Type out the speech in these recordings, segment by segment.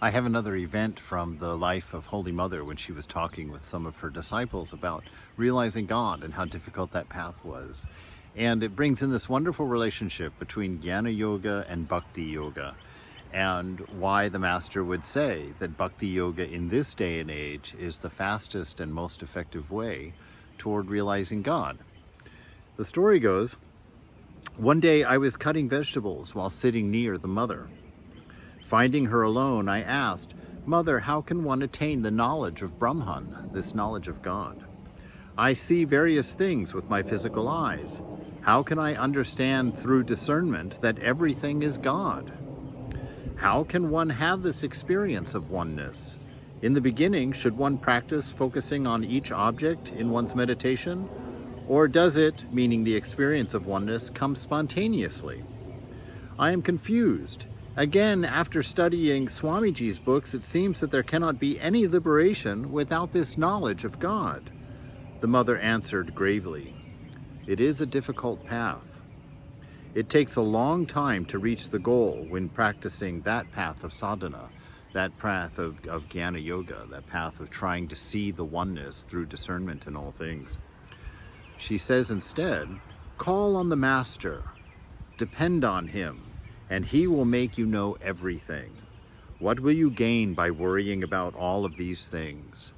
I have another event from the life of Holy Mother when she was talking with some of her disciples about realizing God and how difficult that path was. And it brings in this wonderful relationship between Jnana Yoga and Bhakti Yoga, and why the Master would say that Bhakti Yoga in this day and age is the fastest and most effective way toward realizing God. The story goes, one day I was cutting vegetables while sitting near the Mother. Finding her alone, I asked, "Mother, how can one attain the knowledge of Brahman, this knowledge of God? I see various things with my physical eyes. How can I understand through discernment that everything is God? How can one have this experience of oneness? In the beginning, should one practice focusing on each object in one's meditation? Or does it, meaning the experience of oneness, come spontaneously? I am confused. Again, after studying Swamiji's books, it seems that there cannot be any liberation without this knowledge of God." The Mother answered gravely, "It is a difficult path. It takes a long time to reach the goal when practicing that path of sadhana, that path of Jnana Yoga, that path of trying to see the oneness through discernment in all things." She says instead, "Call on the Master, depend on him, and he will make you know everything. What will you gain by worrying about all of these things?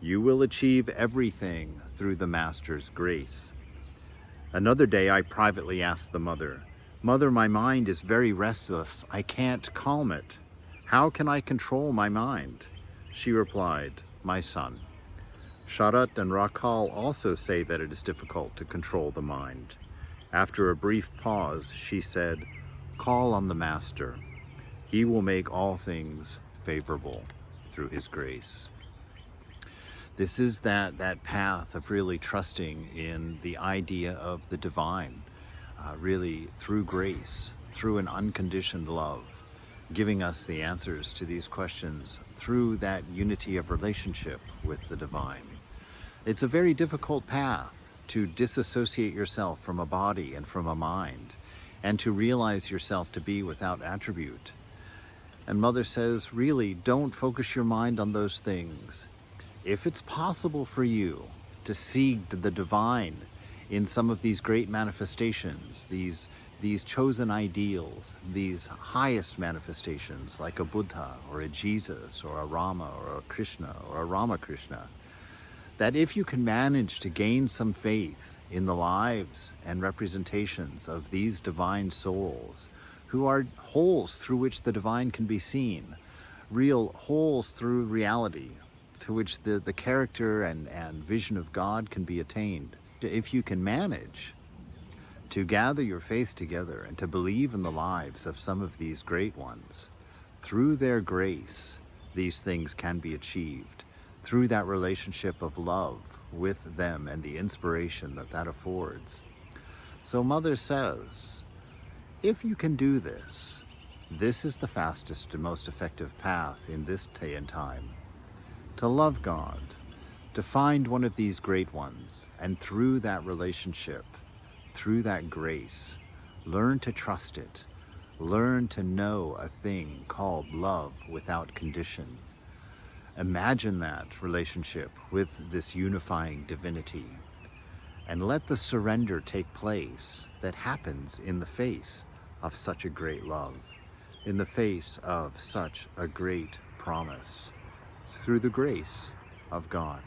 You will achieve everything through the Master's grace." Another day I privately asked the Mother, "Mother, my mind is very restless. I can't calm it. How can I control my mind?" She replied, "My son, Sharat and Rakhal also say that it is difficult to control the mind." After a brief pause, she said, "Call on the Master. He will make all things favorable through his grace." This is that path of really trusting in the idea of the divine, really through grace, through an unconditioned love, giving us the answers to these questions through that unity of relationship with the divine. It's a very difficult path to disassociate yourself from a body and from a mind, and to realize yourself to be without attribute. And Mother says, really, don't focus your mind on those things. If it's possible for you to see the divine in some of these great manifestations, these chosen ideals, these highest manifestations like a Buddha or a Jesus or a Rama or a Krishna or a Ramakrishna, that if you can manage to gain some faith in the lives and representations of these divine souls, who are holes through which the divine can be seen, real holes through reality, to which the character and vision of God can be attained. If you can manage to gather your faith together and to believe in the lives of some of these great ones, through their grace, these things can be achieved. Through that relationship of love with them and the inspiration that affords. So Mother says, if you can do this, this is the fastest and most effective path in this day and time. To love God, to find one of these great ones, and through that relationship, through that grace, learn to trust it, learn to know a thing called love without condition. Imagine that relationship with this unifying divinity, and let the surrender take place that happens in the face of such a great love, in the face of such a great promise, through the grace of God.